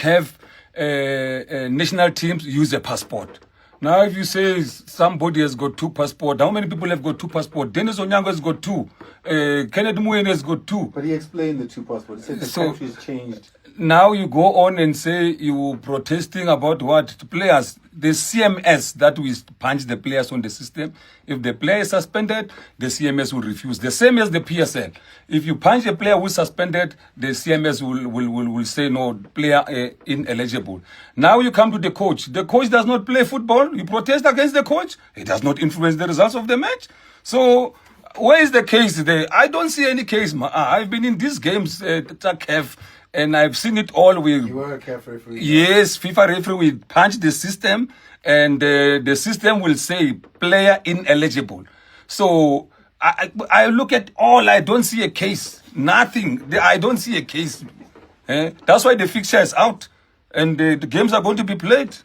CAF national teams use a passport. Now, if you say somebody has got 2 passports, how many people have got 2 passports? Dennis Onyango has got 2. Kennedy Muene has got 2. But he explained the 2 passports. He said the country's changed. Now you go on and say you protesting about what? Players, the CMS that will punch the players on the system. If the player is suspended, the CMS will refuse. The same as the PSL. If you punch a player who is suspended, the CMS will say no, player ineligible. Now you come to the coach. The coach does not play football. You protest against the coach. It does not influence the results of the match. So where is the case there? I don't see any case. I've been in these games, CAF, and I've seen it all. You were a CAF referee. Yes, FIFA referee will punch the system, and the system will say player ineligible. So I look at all. I don't see a case. Nothing. I don't see a case. That's why the fixture is out, and the games are going to be played.